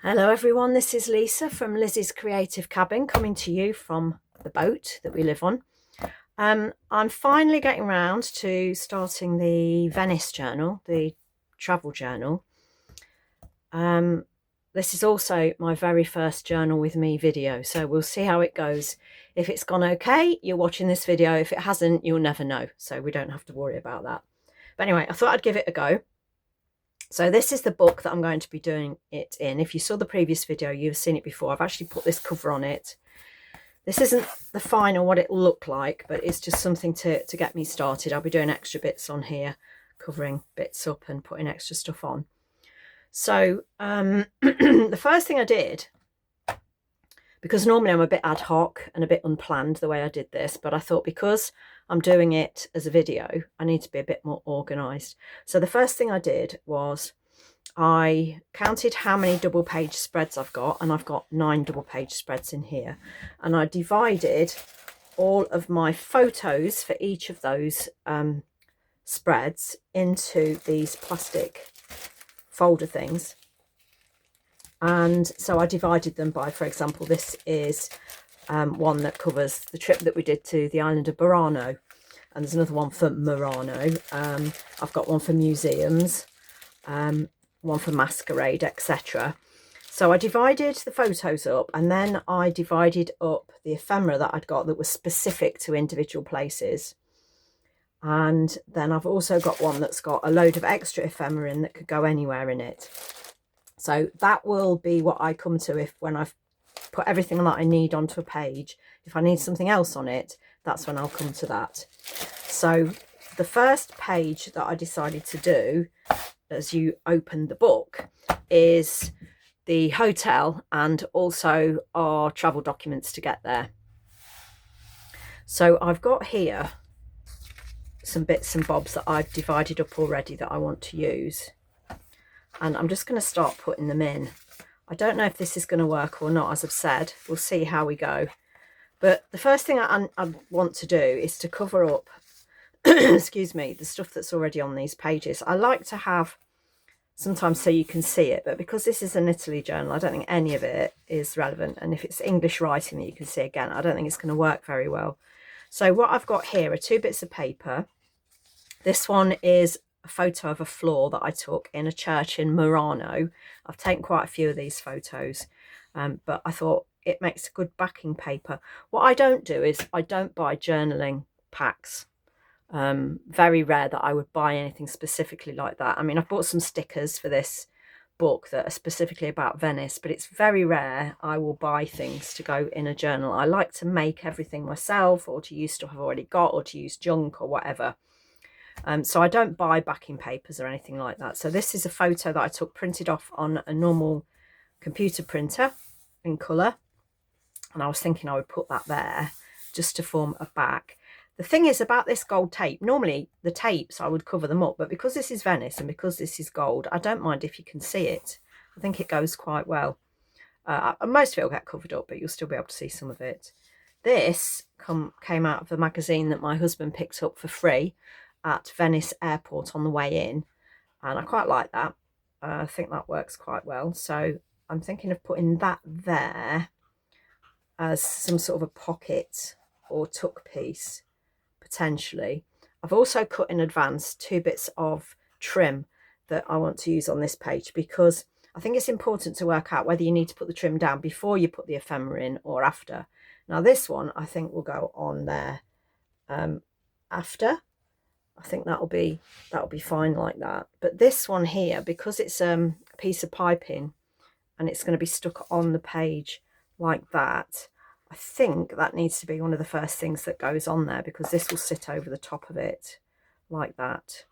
Hello everyone, this is Lisa from Lizzie's Creative Cabin, coming to you from the boat that we live on. I'm finally getting around to starting the Venice journal, the travel journal. This is also my very first journal with me video, so we'll see how it goes. If it's gone okay, you're watching this video. If it hasn't, you'll never know, so we don't have to worry about that. But anyway, I thought I'd give it a go. So this is the book that I'm going to be doing it in. If you saw the previous video, you've seen it before. I've actually put this cover on it. This isn't the final what it'll look like, but it's just something to get me started. I'll be doing extra bits on here, covering bits up and putting extra stuff on. So the first thing I did, because normally I'm a bit ad hoc and a bit unplanned the way I did this, but I thought because I'm doing it as a video, I need to be a bit more organised. So the first thing I did was I counted how many double page spreads I've got, and I've got 9 double page spreads in here. And I divided all of my photos for each of those spreads into these plastic folder things. And so I divided them by, for example, this is one that covers the trip that we did to the island of Burano, and there's another one for Murano. I've got one for museums, one for masquerade, etc. So I divided the photos up, and then I divided up the ephemera that I'd got that was specific to individual places. And then I've also got one that's got a load of extra ephemera in that could go anywhere in it. So that will be what I come to if when I've put everything that I need onto a page. If I need something else on it, that's when I'll come to that. So the first page that I decided to do as you open the book is the hotel and also our travel documents to get there. So I've got here some bits and bobs that I've divided up already that I want to use. And I'm just going to start putting them in. I don't know if this is going to work or not, as I've said. We'll see how we go. But the first thing I want to do is to cover up, excuse me, the stuff that's already on these pages. I like to have sometimes so you can see it, but because this is an Italy journal, I don't think any of it is relevant. And if it's English writing that you can see again, I don't think it's going to work very well. So what I've got here are 2 bits of paper. This one is a photo of a floor that I took in a church in Murano. I've taken quite a few of these photos, but I thought it makes a good backing paper. What I don't do is I don't buy journaling packs. Very rare that I would buy anything specifically like that. I mean, I've bought some stickers for this book that are specifically about Venice, but it's very rare I will buy things to go in a journal. I like to make everything myself, or to use stuff I've already got, or to use junk or whatever. So I don't buy backing papers or anything like that. So this is a photo that I took printed off on a normal computer printer in colour. And I was thinking I would put that there just to form a back. The thing is about this gold tape, normally the tapes I would cover them up, but because this is Venice and because this is gold, I don't mind if you can see it. I think it goes quite well. Most of it will get covered up, but you'll still be able to see some of it. This came out of the magazine that my husband picked up for free at Venice airport on the way in, and I quite like that. I think that works quite well. So I'm thinking of putting that there as some sort of a pocket or tuck piece potentially. I've also cut in advance 2 bits of trim that I want to use on this page, because I think it's important to work out whether you need to put the trim down before you put the ephemera in or after. Now this one I think will go on there after. I think that'll be fine like that. But this one here, because it's a piece of piping and it's going to be stuck on the page like that, I think that needs to be one of the first things that goes on there, because this will sit over the top of it like that.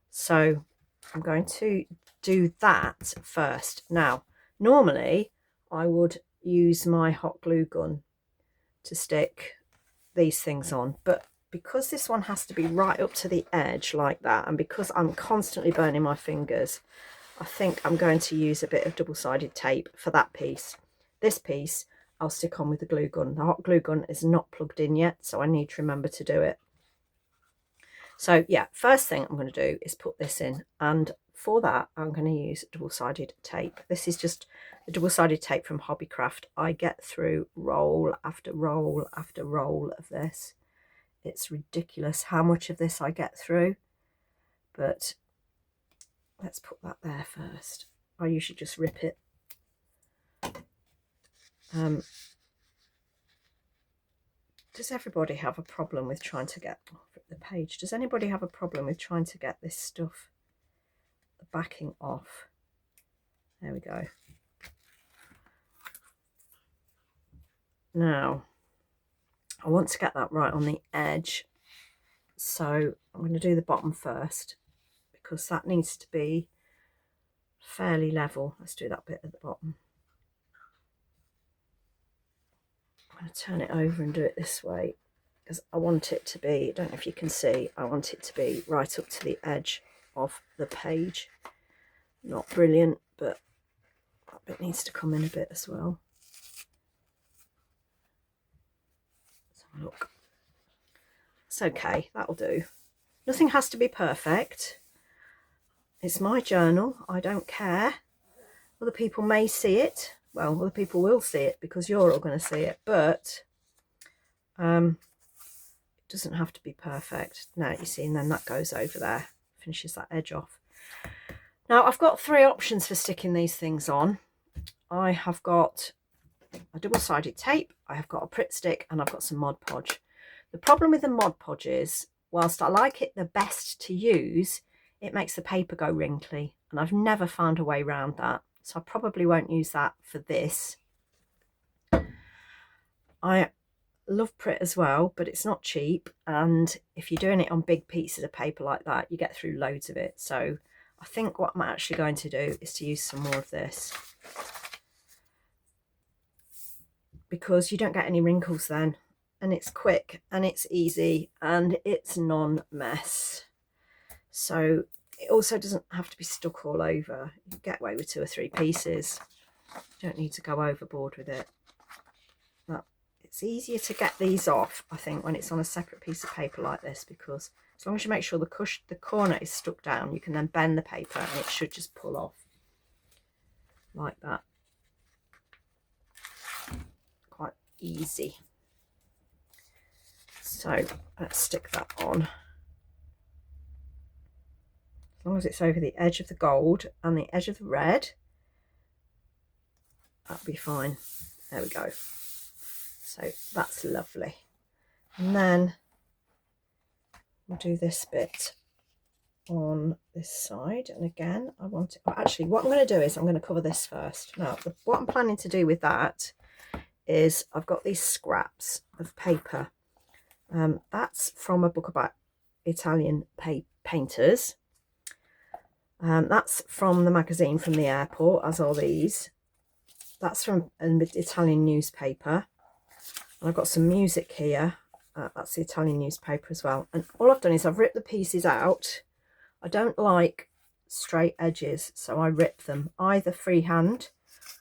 So I'm going to do that first. Now, normally I would use my hot glue gun to stick these things on, but because this one has to be right up to the edge like that, and because I'm constantly burning my fingers, I think I'm going to use a bit of double-sided tape for that piece. This piece I'll stick on with the glue gun. The hot glue gun is not plugged in yet, so I need to remember to do it. So yeah, first thing I'm going to do is put this in, and for that, I'm going to use double-sided tape. This is just a double-sided tape from Hobbycraft. I get through roll after roll after roll of this. It's ridiculous how much of this I get through, but let's put that there first. I usually just rip it. Does everybody have a problem with trying to get the page? Does anybody have a problem with trying to get this stuff, the backing off? There we go. Now, I want to get that right on the edge, so I'm going to do the bottom first because that needs to be fairly level. Let's do that bit at the bottom. I'm going to turn it over and do it this way because I want it to be, I don't know if you can see, I want it to be right up to the edge of the page. Not brilliant, but that bit needs to come in a bit as well. Let's have a look. It's okay, that'll do. Nothing has to be perfect. It's my journal, I don't care. Other people may see it. Well, other people will see it because you're all going to see it, but it doesn't have to be perfect. Now, you see, and then that goes over there, finishes that edge off. Now, I've got 3 options for sticking these things on. I have got a double-sided tape, I have got a Pritt stick, and I've got some Mod Podge. The problem with the Mod Podge is, whilst I like it the best to use, it makes the paper go wrinkly, and I've never found a way around that. So I probably won't use that for this. I love Pritt as well, but it's not cheap. And if you're doing it on big pieces of paper like that, you get through loads of it. So I think what I'm actually going to do is to use some more of this, because you don't get any wrinkles then. And it's quick and it's easy and it's non-mess. So it also doesn't have to be stuck all over. You can get away with 2 or 3 pieces. You don't need to go overboard with it. But it's easier to get these off, I think, when it's on a separate piece of paper like this, because as long as you make sure the corner is stuck down, you can then bend the paper and it should just pull off like that. Quite easy. So let's stick that on. As long as it's over the edge of the gold and the edge of the red, that'll be fine. There we go. So that's lovely. And then we'll do this bit on this side. And again, I want it, well, actually what I'm going to do is I'm going to cover this first. Now, what I'm planning to do with that is I've got these scraps of paper. That's from a book about Italian painters. That's from the magazine from the airport, as are these. That's from an Italian newspaper. And I've got some music here. That's the Italian newspaper as well. And all I've done is I've ripped the pieces out. I don't like straight edges, so I rip them either freehand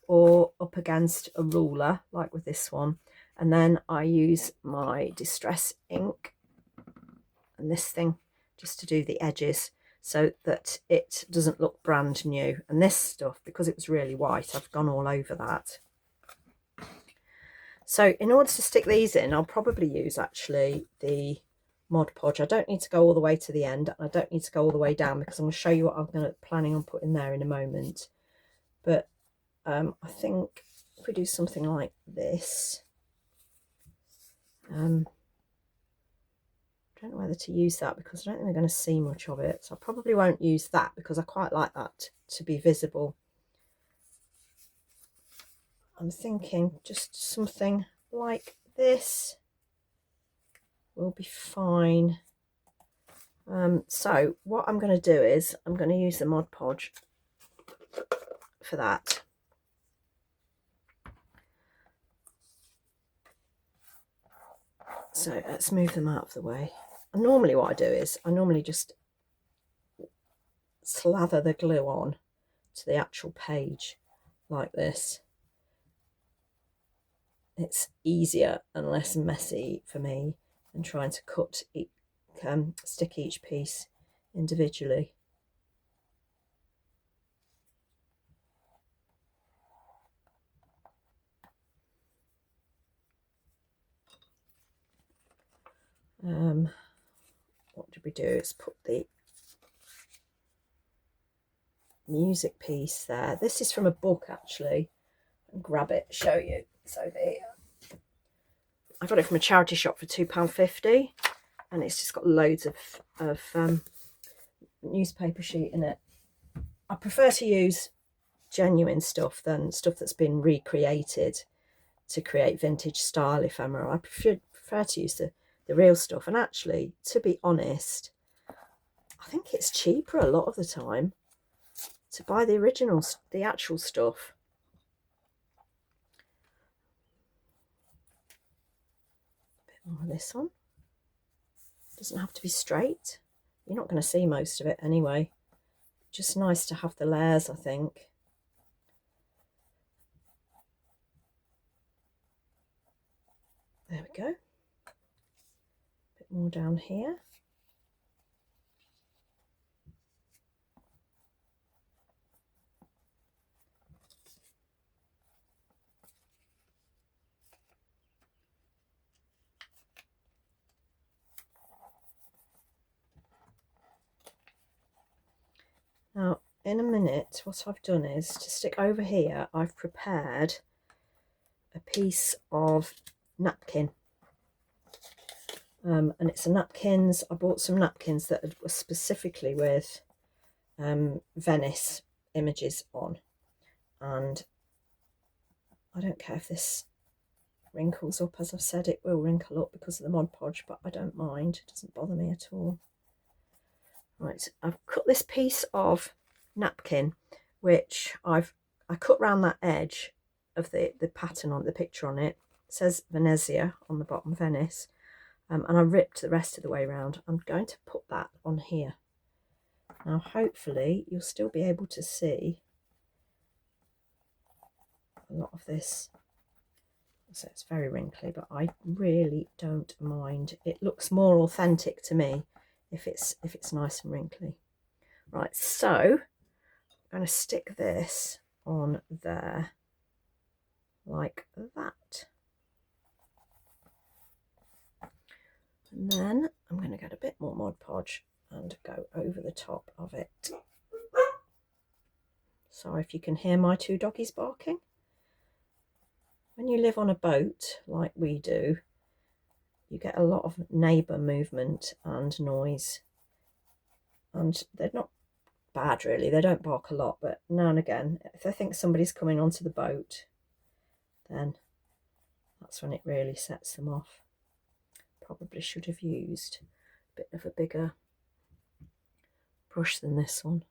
or up against a ruler, like with this one. And then I use my distress ink and this thing just to do the edges, so that it doesn't look brand new. And this stuff, because it was really white, I've gone all over that. So in order to stick these in, I'll probably use actually the Mod Podge. I don't need to go all the way to the end, and I don't need to go all the way down, because I'm going to show you what I'm planning on putting there in a moment. But I think if we do something like this, I don't know whether to use that because I don't think we're going to see much of it. So I probably won't use that because I quite like that to be visible. I'm thinking just something like this will be fine. So what I'm going to do is I'm going to use the Mod Podge for that. So let's move them out of the way. And normally what I do is I normally just slather the glue on to the actual page like this. It's easier and less messy for me than trying to stick each piece individually. What did we do? Let's put the music piece there. This is from a book actually. I'll grab it, show you. It's over here. I got it from a charity shop for £2.50, and it's just got loads of newspaper sheet in it. I prefer to use genuine stuff than stuff that's been recreated to create vintage style ephemera. I prefer to use the real stuff, and actually, to be honest, I think it's cheaper a lot of the time to buy the original, the actual stuff. A bit more of this on. Doesn't have to be straight. You're not going to see most of it anyway. Just nice to have the layers, I think. There we go. A bit more down here. Now, in a minute, what I've done is to stick over here, I've prepared a piece of napkin. And it's a napkins. I bought some napkins that were specifically with Venice images on. And I don't care if this wrinkles up. As I've said, it will wrinkle up because of the Mod Podge, but I don't mind. It doesn't bother me at all. Right, I've cut this piece of napkin, which I cut round that edge of the pattern on the picture on it. It says Venezia on the bottom, Venice, and I ripped the rest of the way round. I'm going to put that on here. Now, hopefully, you'll still be able to see a lot of this. So it's very wrinkly, but I really don't mind. It looks more authentic to me if it's nice and wrinkly. Right, so I'm going to stick this on there like that. And then I'm going to get a bit more Mod Podge and go over the top of it. Sorry if you can hear my two doggies barking. When you live on a boat like we do, you get a lot of neighbour movement and noise. And they're not bad really, they don't bark a lot, but now and again, if they think somebody's coming onto the boat, then that's when it really sets them off. Probably should have used a bit of a bigger brush than this one.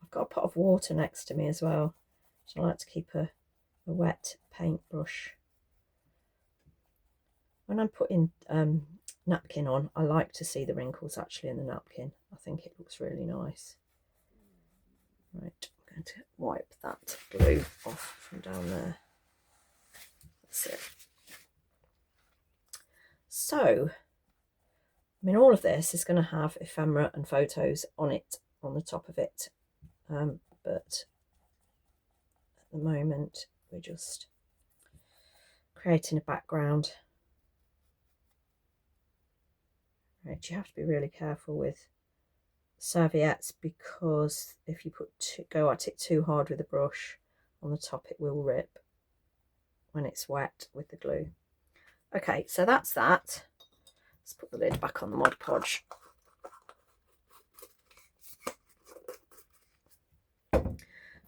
I've got a pot of water next to me as well, so I like to keep a wet paint brush. When I'm putting napkin on, I like to see the wrinkles actually in the napkin. I think it looks really nice. Right, I'm going to wipe that glue off from down there. That's it. So, I mean, all of this is going to have ephemera and photos on it, on the top of it. But at the moment, we're just creating a background. Right, you have to be really careful with serviettes, because if you go at it too hard with a brush on the top, it will rip when it's wet with the glue. Okay, so that's that. Let's put the lid back on the Mod Podge.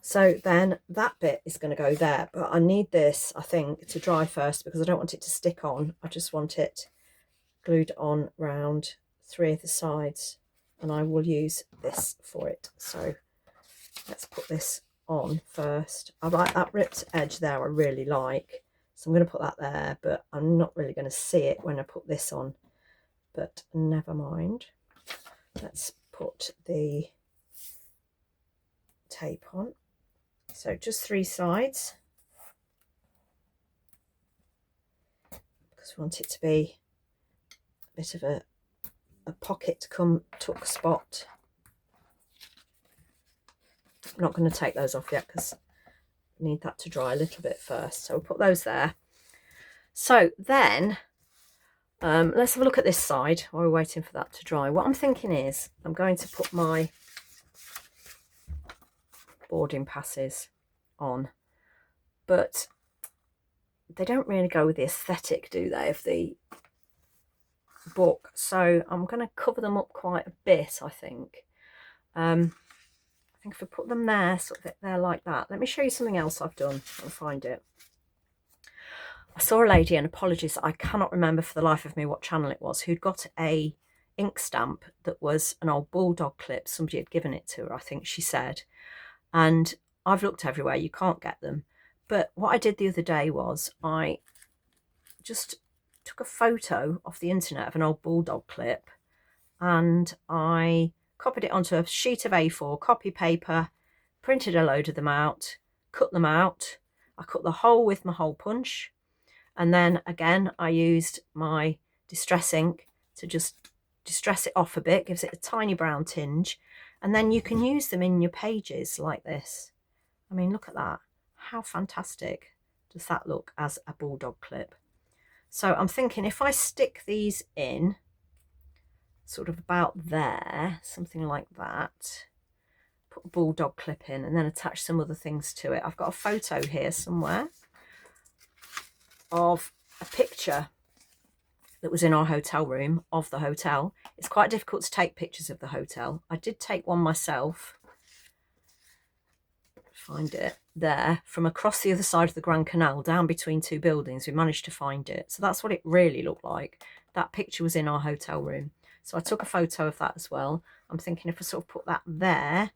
So then that bit is going to go there, but I need this, I think, to dry first because I don't want it to stick on. I just want it glued on round 3 of the sides, and I will use this for it. So let's put this on first. I like that ripped edge there, I really like. So I'm going to put that there, but I'm not really going to see it when I put this on. But never mind. Let's put the tape on. So just 3 sides, because we want it to be a bit of a pocket come tuck spot. I'm not going to take those off yet because I need that to dry a little bit first. So we'll put those there. So then Let's have a look at this side while we're waiting for that to dry. What I'm thinking is I'm going to put my boarding passes on, but they don't really go with the aesthetic, do they, of the book? So I'm going to cover them up quite a bit, I think. I think if I put them there, sort of there like that. Let me show you something else I've done. I'll find it. I saw a lady, and apologies, I cannot remember for the life of me what channel it was, who'd got a ink stamp that was an old bulldog clip. Somebody had given it to her, I think she said. And I've looked everywhere, you can't get them. But what I did the other day was I just took a photo off the internet of an old bulldog clip, and I copied it onto a sheet of A4 copy paper, printed a load of them out, cut them out. I cut the hole with my hole punch, and then again I used my distress ink to just distress it off a bit, gives it a tiny brown tinge, and then you can use them in your pages like this. I mean, look at that. How fantastic does that look as a bulldog clip? So I'm thinking if I stick these in sort of about there, something like that, put a bulldog clip in and then attach some other things to it. I've got a photo here somewhere of a picture that was in our hotel room of the hotel. It's quite difficult to take pictures of the hotel. I did take one myself. Find it there, from across the other side of the Grand Canal, down between two buildings. We managed to find it. So that's what it really looked like. That picture was in our hotel room. So I took a photo of that as well. I'm thinking if I sort of put that there,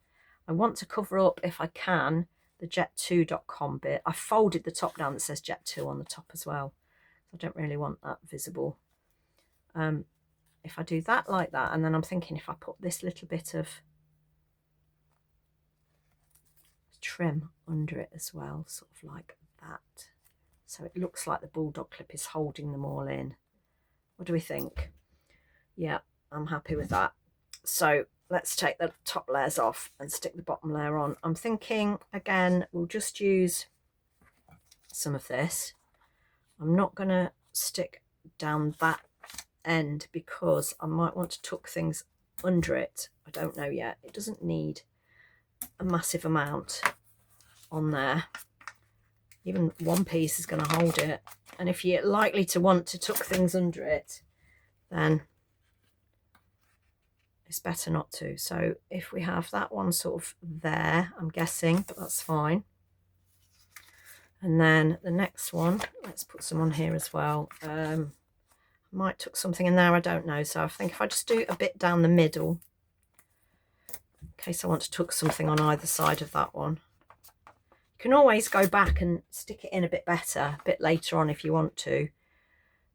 I want to cover up, if I can, the jet2.com bit. I folded the top down that says jet2 on the top as well. I don't really want that visible. If I do that like that, and then I'm thinking if I put this little bit of trim under it as well, sort of like that, so it looks like the bulldog clip is holding them all in. What do we think? Yeah, I'm happy with that. So let's take the top layers off and stick the bottom layer on. I'm thinking again we'll just use some of this. I'm not going to stick down that end because I might want to tuck things under it. I don't know yet. It doesn't need a massive amount on there. Even one piece is going to hold it, and if you're likely to want to tuck things under it, then it's better not to. So if we have that one sort of there, I'm guessing, but that's fine. And then the next one, let's put some on here as well. Might tuck something in there, I don't know. So I think if I just do a bit down the middle, in case I want to tuck something on either side of that one. You can always go back and stick it in a bit better a bit later on if you want to.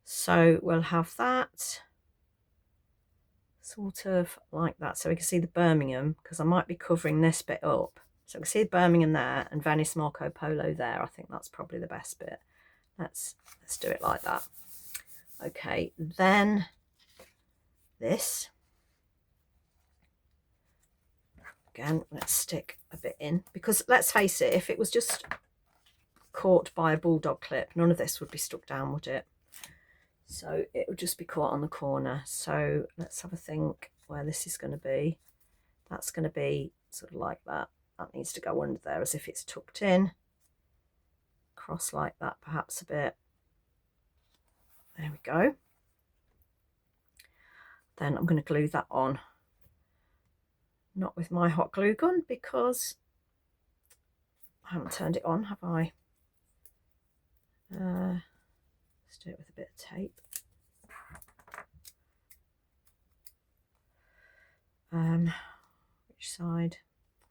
So we'll have that sort of like that, so we can see the Birmingham, because I might be covering this bit up. So we can see the Birmingham there and Venice Marco Polo there. I think that's probably the best bit. Let's do it like that. Okay, then this. Again, let's stick a bit in, because let's face it, if it was just caught by a bulldog clip, none of this would be stuck down, would it? So it would just be caught on the corner. So let's have a think where this is going to be. That's going to be sort of like that. That needs to go under there as if it's tucked in. Cross like that, perhaps a bit. There we go. Then I'm going to glue that on. Not with my hot glue gun, because I haven't turned it on, have I? Let's do it with a bit of tape. Which side?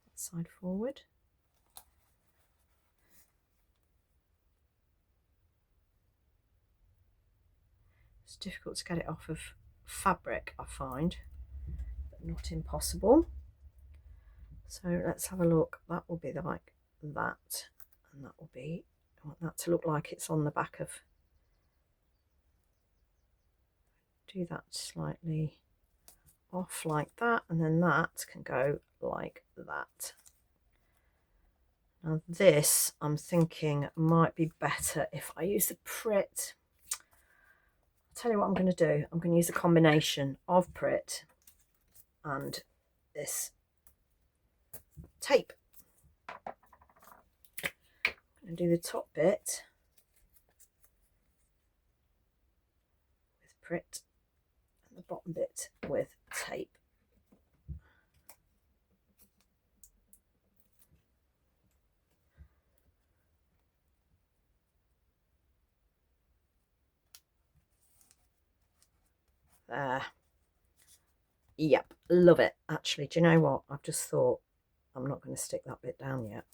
That side forward. It's difficult to get it off of fabric, I find, but not impossible. So let's have a look. That will be like that, and that will be, I want that to look like it's on the back of, do that slightly off like that, and then that can go like that. Now this, I'm thinking might be better if I use the Pritt. tell you what I'm going to do. I'm going to use a combination of Prit and this tape. I'm going to do the top bit with Prit and the bottom bit with tape. There. Yep, love it. Actually, do you know what? I've just thought I'm not going to stick that bit down yet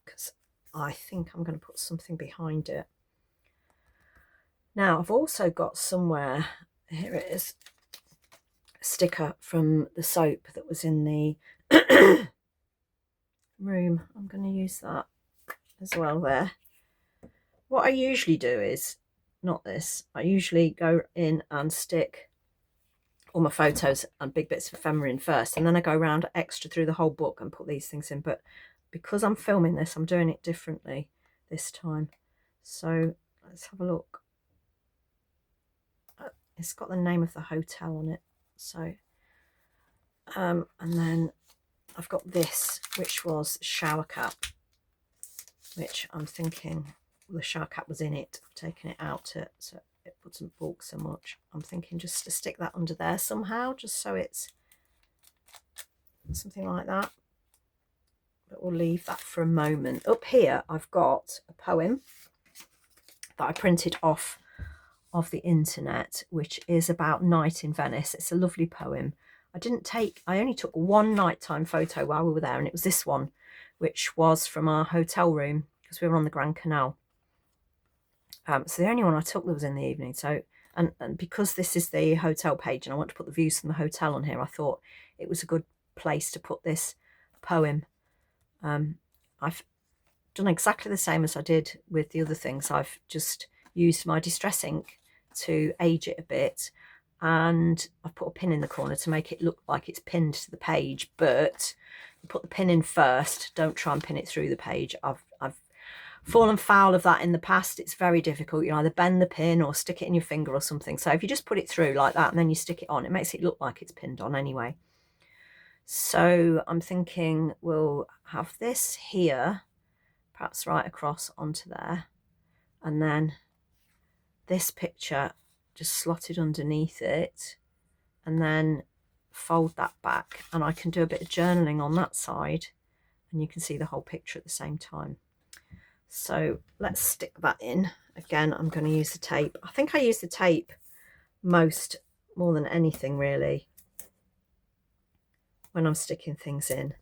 because I think I'm going to put something behind it. Now, I've also got somewhere, here it is, a sticker from the soap that was in the room. I'm going to use that as well there. What I usually do is, not this, I usually go in and stick all my photos and big bits of ephemera in first, and then I go around extra through the whole book and put these things in. But because I'm filming this, I'm doing it differently this time. So let's have a look. It's got the name of the hotel on it. So and then I've got this, which was shower cap, which I'm thinking, well, the shower cap was in it. I've taken it out so it wouldn't bulk so much. I'm thinking just to stick that under there somehow, just so it's something like that. But we'll leave that for a moment. Up here I've got a poem that I printed off of the internet, which is about night in Venice. It's a lovely poem. I only took one nighttime photo while we were there, and it was this one, which was from our hotel room because we were on the Grand Canal. So the only one I took that was in the evening. So, and because this is the hotel page and I want to put the views from the hotel on here, I thought it was a good place to put this poem. I've done exactly the same as I did with the other things. I've just used my distress ink to age it a bit, and I've put a pin in the corner to make it look like it's pinned to the page, but you put the pin in first. Don't try and pin it through the page. I've fallen foul of that in the past. It's very difficult. You either bend the pin or stick it in your finger or something. So if you just put it through like that and then you stick it on, it makes it look like it's pinned on anyway. So I'm thinking we'll have this here, perhaps right across onto there, and then this picture just slotted underneath it, and then fold that back, and I can do a bit of journaling on that side and you can see the whole picture at the same time. So let's stick that in. Again, I'm going to use the tape. I think I use the tape more than anything really when I'm sticking things in.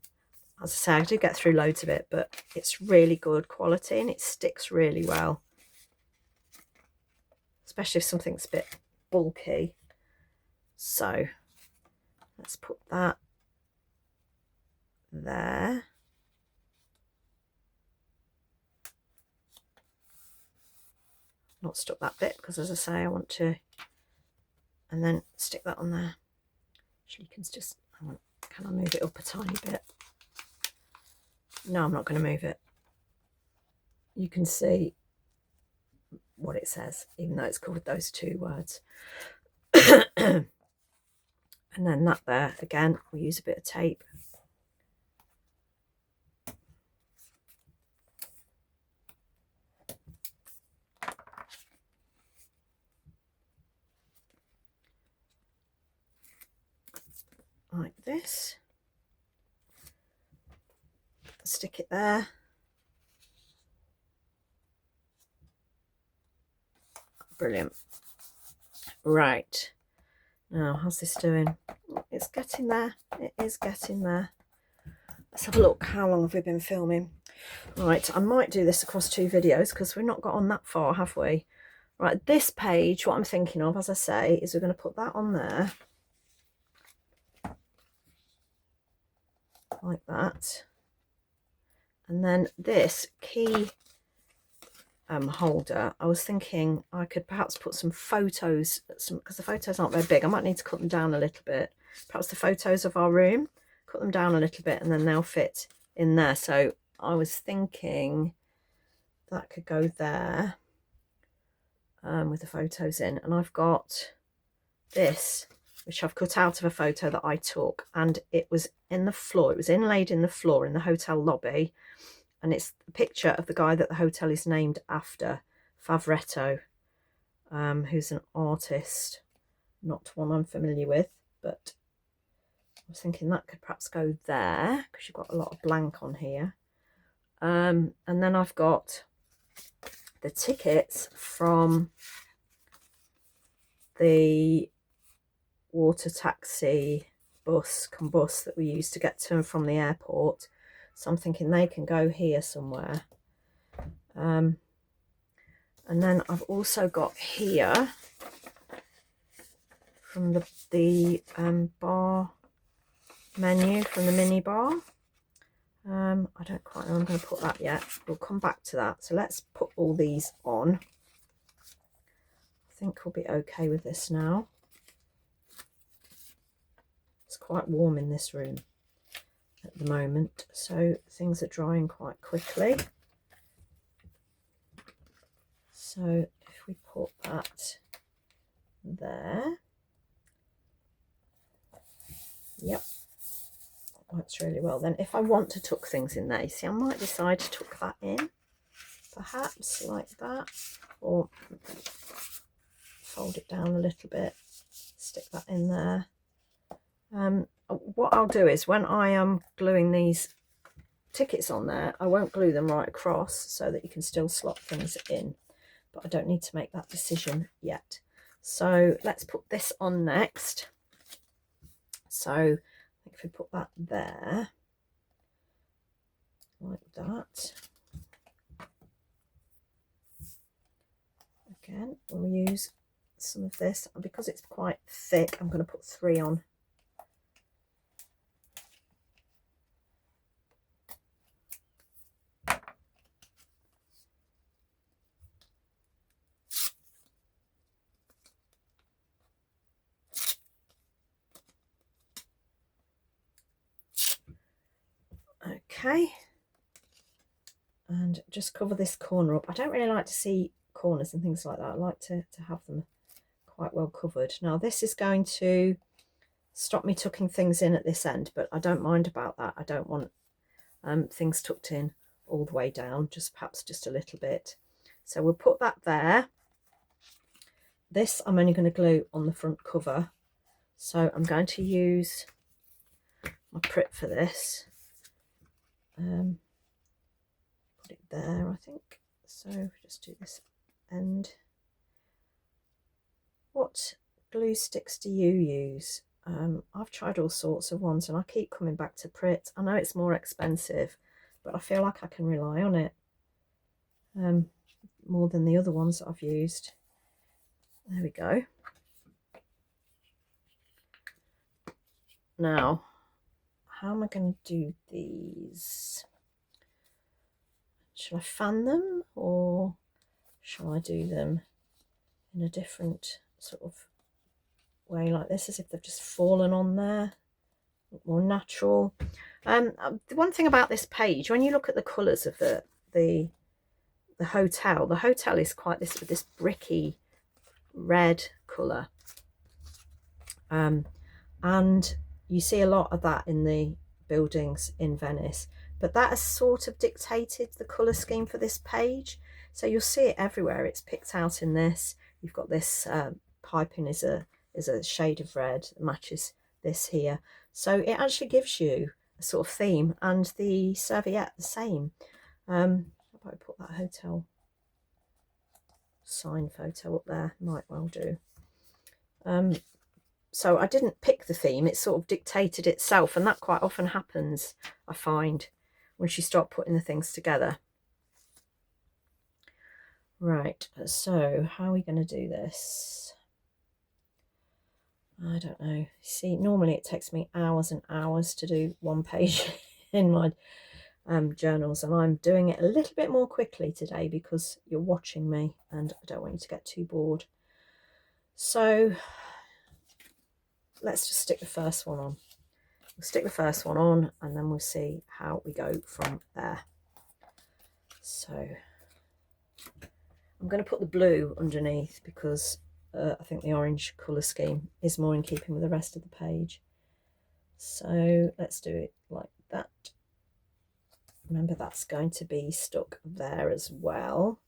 As I say, I do get through loads of it, but it's really good quality and it sticks really well, especially if something's a bit bulky. So let's put that there. Not stuck that bit because, as I say, I want to, and then stick that on there. Actually, you can just, can I move it up a tiny bit? No, I'm not going to move it. You can see what it says, even though it's covered those two words. And then that there, again, we'll use a bit of tape. Like this. Stick it there. Brilliant. Right. Now, how's this doing? It's getting there. It is getting there. Let's have a look. How long have we been filming? Right, I might do this across 2 videos because we've not got on that far, have we? Right, this page, what I'm thinking of, as I say, is we're going to put that on there. Like that. And then this key holder, I was thinking I could perhaps put some photos, because the photos aren't very big. I might need to cut them down a little bit. Perhaps the photos of our room, cut them down a little bit, and then they'll fit in there. So I was thinking that could go there. with the photos in, and I've got this, which I've cut out of a photo that I took, and it was in the floor. It was inlaid in the floor in the hotel lobby, and it's a picture of the guy that the hotel is named after, Favretto, who's an artist, not one I'm familiar with, but I was thinking that could perhaps go there because you've got a lot of blank on here. And then I've got the tickets from the water taxi bus that we used to get to and from the airport, so I'm thinking they can go here somewhere. And then I've also got here from the bar menu, from the mini bar. I don't quite know I'm going to put that yet. We'll come back to that. So let's put all these on. I think we'll be okay with this now. It's quite warm in this room at the moment, so things are drying quite quickly. So if we put that there, yep, that works really well. Then if I want to tuck things in there, you see, I might decide to tuck that in, perhaps like that, or fold it down a little bit, stick that in there. What I'll do is, when I am gluing these tickets on there, I won't glue them right across so that you can still slot things in, but I don't need to make that decision yet. So let's put this on next. So I think if we put that there like that, again we'll use some of this, and because it's quite thick I'm going to put 3 on. Okay, and just cover this corner up. I don't really like to see corners and things like that. I like to have them quite well covered. Now this is going to stop me tucking things in at this end, but I don't mind about that. I don't want things tucked in all the way down, just perhaps just a little bit. So we'll put that there. This I'm only going to glue on the front cover, so I'm going to use my Pritt for this. Put it there, I think. So just do this end. What glue sticks do you use? I've tried all sorts of ones and I keep coming back to Pritt. I know it's more expensive, but I feel like I can rely on it more than the other ones that I've used. There we go. Now, how am I going to do these? Shall I fan them, or shall I do them in a different sort of way, like this, as if they've just fallen on there, more natural? The one thing about this page, when you look at the colours of the hotel is quite this bricky red colour, and you see a lot of that in the buildings in Venice, but that has sort of dictated the colour scheme for this page. So you'll see it everywhere. It's picked out in this. You've got this piping is a shade of red that matches this here. So it actually gives you a sort of theme, and the serviette the same. How about I put that hotel sign photo up there? Might well do. So I didn't pick the theme, it sort of dictated itself, and that quite often happens, I find, once you start putting the things together. Right, so how are we going to do this? I don't know. See, normally it takes me hours and hours to do one page in my journals, and I'm doing it a little bit more quickly today because you're watching me and I don't want you to get too bored. So let's just stick the first one on. We'll stick the first one on and then we'll see how we go from there. So I'm going to put the blue underneath because I think the orange colour scheme is more in keeping with the rest of the page. So let's do it like that. Remember, that's going to be stuck there as well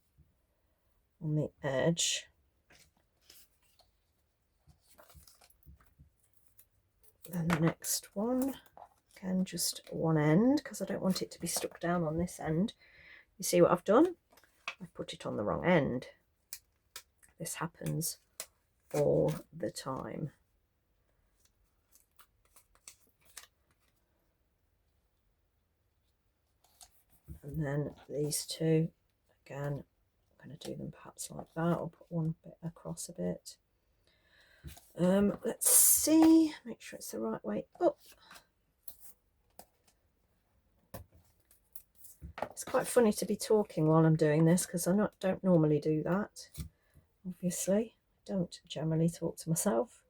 on the edge. Then the next one, again, just one end, because I don't want it to be stuck down on this end. You see what I've done? I've put it on the wrong end. This happens all the time. And then these two, again, I'm going to do them perhaps like that. I'll put one bit across a bit. Let's see, make sure it's the right way up. It's quite funny to be talking while I'm doing this because I don't normally do that. Obviously, I don't generally talk to myself.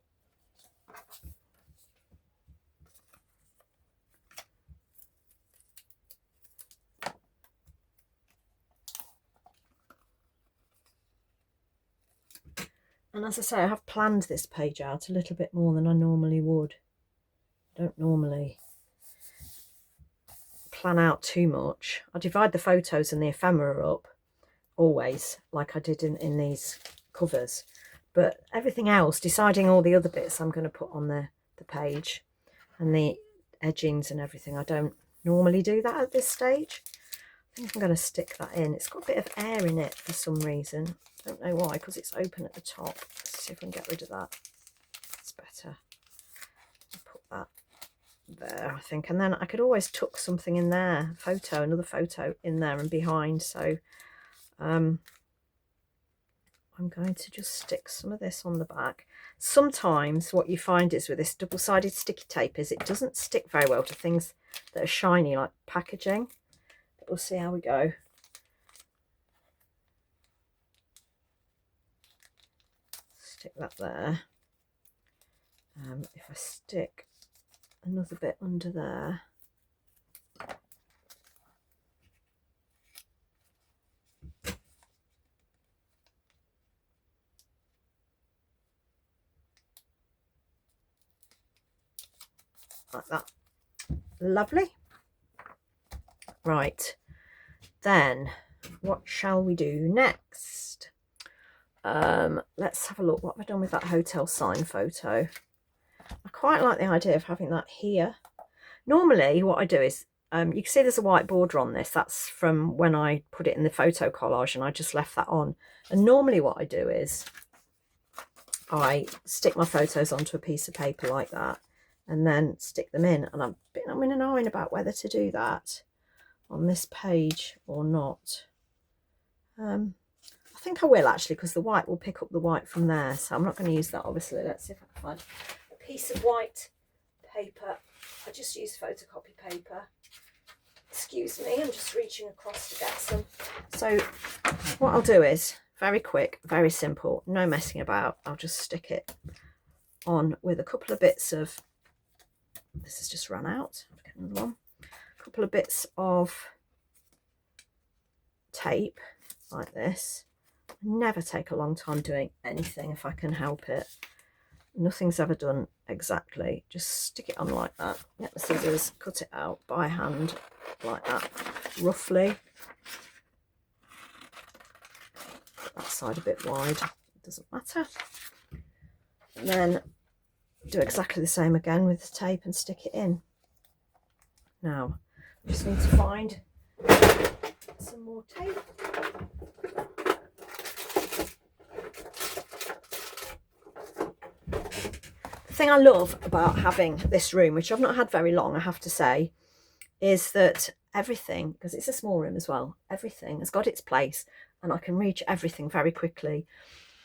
And as I say, I have planned this page out a little bit more than I normally would. I don't normally plan out too much. I divide the photos and the ephemera up always, like I did in these covers. But everything else, deciding all the other bits I'm going to put on the page and the edgings and everything, I don't normally do that at this stage. I think I'm going to stick that in. It's got a bit of air in it for some reason. I don't know why, because it's open at the top. Let's see if I can get rid of that. It's better. I'll put that there, I think. And then I could always tuck something in there, another photo in there and behind. So I'm going to just stick some of this on the back. Sometimes what you find is with this double-sided sticky tape is it doesn't stick very well to things that are shiny, like packaging. But we'll see how we go. Stick that there. If I stick another bit under there, like that. Lovely. Right, then what shall we do next? Let's have a look. What have I done with that hotel sign photo? I quite like the idea of having that here. Normally what I do is, you can see there's a white border on this. That's from when I put it in the photo collage and I just left that on. And normally what I do is I stick my photos onto a piece of paper like that and then stick them in. And I'm in and ahhing about whether to do that on this page or not. I think I will actually, because the white will pick up the white from there. So I'm not going to use that, obviously. Let's see if I can find a piece of white paper. I just use photocopy paper. Excuse me, I'm just reaching across to get some. So what I'll do is, very quick, very simple, no messing about. I'll just stick it on with a couple of bits of, this has just run out. I'll get another one. A couple of bits of tape like this. I never take a long time doing anything if I can help it. Nothing's ever done exactly. Just stick it on like that. Get the scissors, cut it out by hand like that, roughly. Put that side a bit wide, it doesn't matter. And then do exactly the same again with the tape and stick it in. Now, I just need to find some more tape. The thing I love about having this room, which I've not had very long, I have to say, is that everything, because it's a small room as well, everything has got its place and I can reach everything very quickly.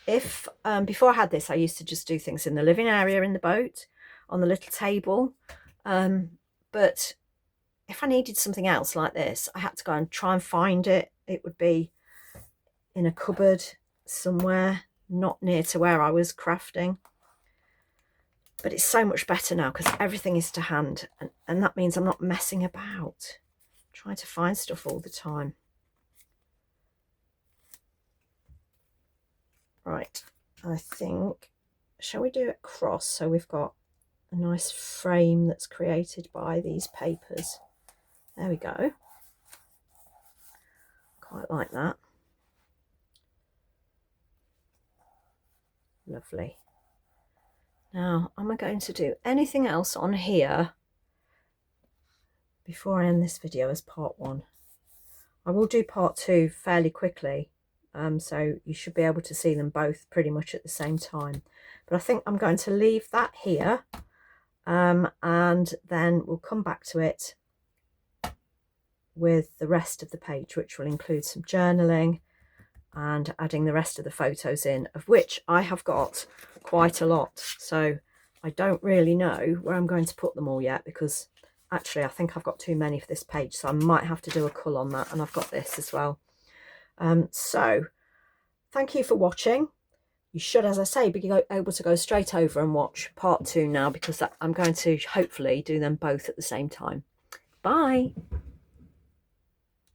If before I had this, I used to just do things in the living area in the boat on the little table, but if I needed something else like this, I had to go and try and find it. It would be in a cupboard somewhere, not near to where I was crafting. But it's so much better now because everything is to hand, and that means I'm not messing about trying to find stuff all the time. Right, I think, shall we do it cross so we've got a nice frame that's created by these papers? There we go. Quite like that. Lovely. Now, am I going to do anything else on here before I end this video as part 1? I will do part 2 fairly quickly, so you should be able to see them both pretty much at the same time. But I think I'm going to leave that here, and then we'll come back to it with the rest of the page, which will include some journaling and adding the rest of the photos in, of which I have got quite a lot. So I don't really know where I'm going to put them all yet, because actually I think I've got too many for this page, so I might have to do a cull on that, and I've got this as well. So thank you for watching. You should, as I say, be able to go straight over and watch part 2 now, because I'm going to hopefully do them both at the same time. Bye.